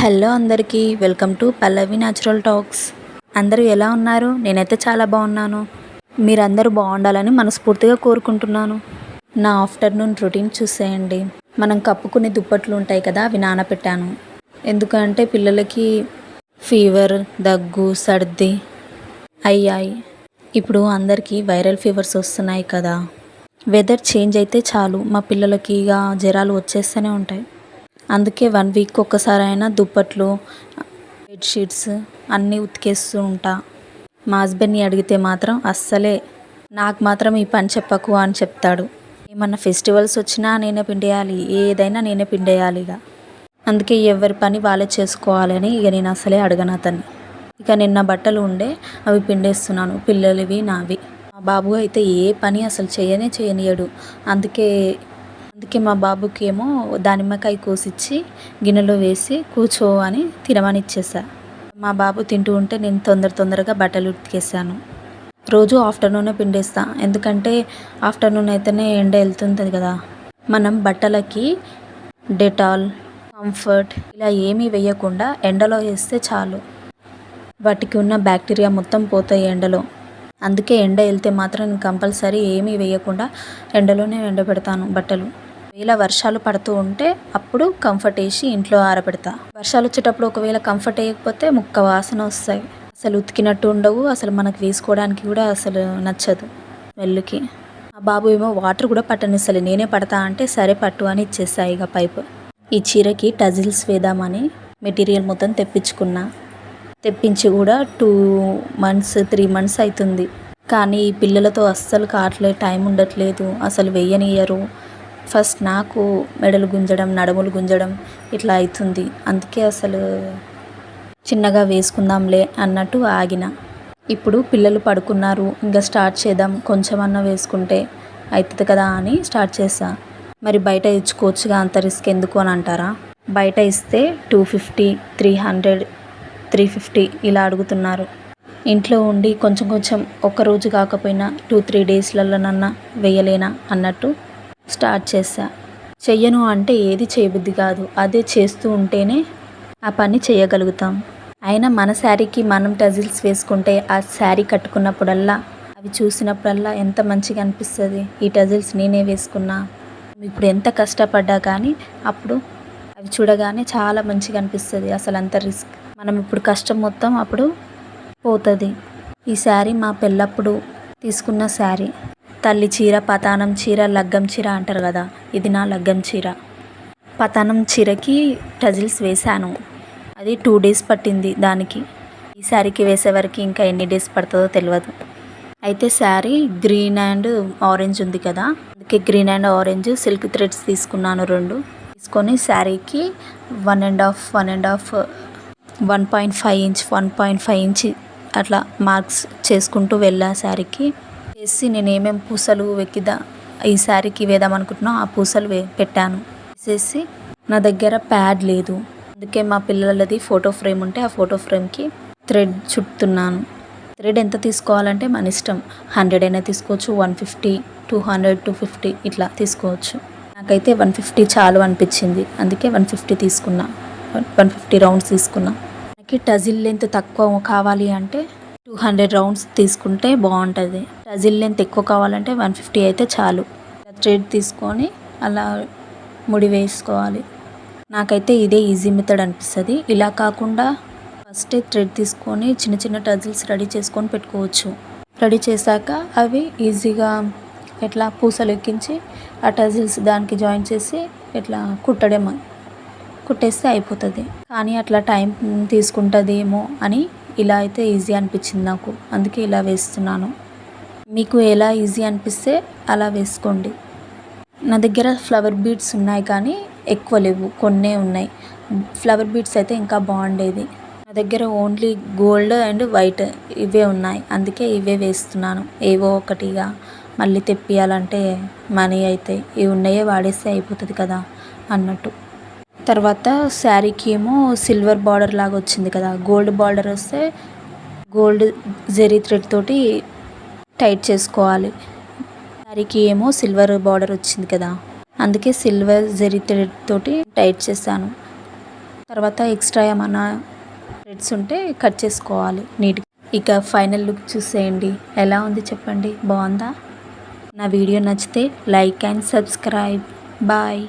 Hello అందరికీ welcome to Pallavi natural talks. అందరూ ఎలా ఉన్నారు? నేనైతే చాలా బాగున్నాను. మీరందరూ బాగుండాలని మనస్ఫూర్తిగా కోరుకుంటున్నాను. నా ఆఫ్టర్నూన్ రొటీన్ చూసేయండి. మనం కప్పుకునే దుప్పట్లు ఉంటాయి కదా, అవి నానబెట్టాను. ఎందుకంటే పిల్లలకి ఫీవర్, దగ్గు, సర్ది అయ్యాయి. ఇప్పుడు అందరికీ వైరల్ ఫీవర్స్ వస్తున్నాయి కదా. వెదర్ చేంజ్ అయితే చాలు మా పిల్లలకి ఇక జ్వరాలు వచ్చేస్తూనే ఉంటాయి. అందుకే 1 వీక్ ఒక్కసారి అయినా దుప్పట్లు, బెడ్షీట్స్ అన్నీ ఉతికేస్తూ ఉంటా. మా హస్బెండ్ని అడిగితే మాత్రం అస్సలే నాకు మాత్రం ఈ పని చెప్పకు అని చెప్తాడు. ఏమన్నా ఫెస్టివల్స్ వచ్చినా నేనే పిండేయాలి, ఏదైనా నేనే పిండేయాలి. అందుకే ఎవరి పని వాళ్ళే చేసుకోవాలని ఇక నేను అసలే అడగను అతన్ని. ఇక నిన్న బట్టలు ఉండే అవి పిండేస్తున్నాను, పిల్లలవి నావి. మా బాబు అయితే ఏ పని అసలు చేయనియడు. అందుకే మా బాబుకి ఏమో దానిమ్మకాయ కోసిచ్చి గిన్నెలో వేసి కూర్చో అని తినమని ఇచ్చేసా. మా బాబు తింటూ ఉంటే నేను తొందరగా బట్టలు ఉతికేసాను. రోజు ఆఫ్టర్నూనే పిండేస్తా, ఎందుకంటే ఆఫ్టర్నూన్ అయితేనే ఎండ వెళ్తుంది కదా. మనం బట్టలకి డెటాల్, కంఫర్ట్ ఇలా ఏమీ వేయకుండా ఎండలో వేస్తే చాలు, వాటికి ఉన్న బ్యాక్టీరియా మొత్తం పోతాయి ఎండలో. అందుకే ఎండ వెళ్తే మాత్రం నేను కంపల్సరీ ఏమీ వేయకుండా ఎండలోనే ఎండబెడతాను బట్టలు. ఒకవేళ వర్షాలు పడుతూ ఉంటే అప్పుడు కంఫర్ట్ వేసి ఇంట్లో ఆరబెడతా. వర్షాలు వచ్చేటప్పుడు ఒకవేళ కంఫర్ట్ వేయకపోతే ముక్క వాసన వస్తాయి, అసలు ఉతికినట్టు ఉండవు, అసలు మనకు వేసుకోవడానికి కూడా అసలు నచ్చదు స్మెల్కి. ఆ బాబు ఏమో వాటర్ కూడా పట్టనిస్తలే, నేనే పడతా అంటే సరే పట్టు అని ఇచ్చేస్తా ఇక పైపు. ఈ చీరకి టజిల్స్ వేద్దామని మెటీరియల్ మొత్తం తెప్పించి కూడా 2 months 3 months అవుతుంది. కానీ ఈ పిల్లలతో అస్సలు కావట్లేదు, టైం ఉండట్లేదు, అసలు వేయనియ్యరు. ఫస్ట్ నాకు మెడలు గుంజడం, నడుములు గుంజడం ఇట్లా అవుతుంది. అందుకే అసలు చిన్నగా వేసుకుందాంలే అన్నట్టు ఆగిన. ఇప్పుడు పిల్లలు పడుకున్నారు, ఇంకా స్టార్ట్ చేద్దాం, కొంచెమన్నా వేసుకుంటే అవుతుంది కదా అని స్టార్ట్ చేసా. మరి బయట ఇచ్చుకోవచ్చుగా, అంత రిస్క్ ఎందుకు అని అంటారా? బయట ఇస్తే 250, 300, 350 ఇలా అడుగుతున్నారు. ఇంట్లో ఉండి కొంచెం ఒక్కరోజు కాకపోయినా 2-3 డేస్లలోనన్నా వేయలేనా అన్నట్టు స్టార్ట్ చేసా. చెయ్యను అంటే ఏది చేయబుద్ధి కాదు, అదే చేస్తూ ఉంటేనే ఆ పని చేయగలుగుతాం. అయినా మన శారీకి మనం టజిల్స్ వేసుకుంటే ఆ శారీ కట్టుకున్నప్పుడల్లా, అవి చూసినప్పుడల్లా ఎంత మంచిగా అనిపిస్తుంది. ఈ టజిల్స్ నేనే వేసుకున్నా, ఇప్పుడు ఎంత కష్టపడ్డా కానీ అప్పుడు అవి చూడగానే చాలా మంచిగా అనిపిస్తుంది. అసలు అంత రిస్క్, మనం ఇప్పుడు కష్టం మొత్తం అప్పుడు పోతుంది. ఈ శారీ మా పెళ్ళప్పుడు తీసుకున్న శారీ. తల్లి చీర, పతానం చీర, లగ్గం చీర అంటారు కదా, ఇది నా లగ్గం చీర. పతానం చీరకి టజిల్స్ వేశాను, అది 2 days పట్టింది దానికి. ఈ శారీకి వేసేవరకు ఇంకా ఎన్ని డేస్ పడుతుందో తెలియదు. అయితే శారీ గ్రీన్ అండ్ ఆరెంజ్ ఉంది కదా, అందుకే green and orange silk threads తీసుకున్నాను 2. తీసుకొని శారీకి 1.5 inch 1.5 inch అట్లా మార్క్స్ చేసుకుంటూ వెళ్ళా. శారీకి వేసి నేను ఏమేమి పూసలు ఈ శారీకి వేద్దాం అనుకుంటున్నా ఆ పూసలు పెట్టాను. వేసేసి నా దగ్గర ప్యాడ్ లేదు, అందుకే మా పిల్లలది ఫోటో ఫ్రేమ్ ఉంటే ఆ ఫోటో ఫ్రేమ్కి థ్రెడ్ చుడుతున్నాను. థ్రెడ్ ఎంత తీసుకోవాలంటే మన ఇష్టం, 100 అయినా తీసుకోవచ్చు, 150, 200, 250 ఇట్లా తీసుకోవచ్చు. నాకైతే 150 చాలు అనిపించింది, అందుకే 150 తీసుకున్నా. 150 రౌండ్స్ తీసుకున్నా. మనకి టజిల్ లెంత్ తక్కువ కావాలి అంటే 200 రౌండ్స్ తీసుకుంటే బాగుంటుంది. టజిల్ లెంత్ ఎక్కువ కావాలంటే 150 అయితే చాలు. థ్రెడ్ తీసుకొని అలా ముడి వేసుకోవాలి. నాకైతే ఇదే ఈజీ మెథడ్ అనిపిస్తుంది. ఇలా కాకుండా ఫస్ట్ థ్రెడ్ తీసుకొని చిన్న టజిల్స్ రెడీ చేసుకొని పెట్టుకోవచ్చు. రెడీ చేశాక అవి ఈజీగా ఎట్లా పూసలు ఎక్కించి ఆ టజిల్స్ దానికి జాయిన్ చేసి ఇట్లా కుట్టేస్తే అయిపోతుంది. కానీ అట్లా టైం తీసుకుంటుందేమో అని ఇలా అయితే ఈజీ అనిపించింది నాకు, అందుకే ఇలా వేస్తున్నాను. మీకు ఎలా ఈజీ అనిపిస్తే అలా వేసుకోండి. నా దగ్గర ఫ్లవర్ బీడ్స్ ఉన్నాయి కానీ ఎక్కువ లేవు, కొన్నే ఉన్నాయి. ఫ్లవర్ బీడ్స్ అయితే ఇంకా బాగుండేది. నా దగ్గర ఓన్లీ గోల్డ్ అండ్ వైట్ ఇవే ఉన్నాయి, అందుకే ఇవే వేస్తున్నాను. ఏవో ఒకటిగా మళ్ళీ తెప్పియాలంటే మనీ అయితే ఇవి ఉన్నాయే వాడేస్తే అయిపోతుంది కదా అన్నట్టు. తర్వాత శారీకి ఏమో సిల్వర్ బార్డర్ లాగా వచ్చింది కదా, గోల్డ్ బార్డర్ వస్తే గోల్డ్ జెరీ థ్రెడ్ తోటి టైట్ చేసుకోవాలి. శారీకి ఏమో సిల్వర్ బార్డర్ వచ్చింది కదా, అందుకే సిల్వర్ జెరీ థ్రెడ్ తోటి టైట్ చేశాను. తర్వాత ఎక్స్ట్రా ఏమన్నా థ్రెడ్స్ ఉంటే కట్ చేసుకోవాలి నీట్గా. ఇక ఫైనల్ లుక్ చూసేయండి, ఎలా ఉంది చెప్పండి, బాగుందా? నా వీడియో నచ్చితే లైక్ అండ్ సబ్స్క్రైబ్. బాయ్.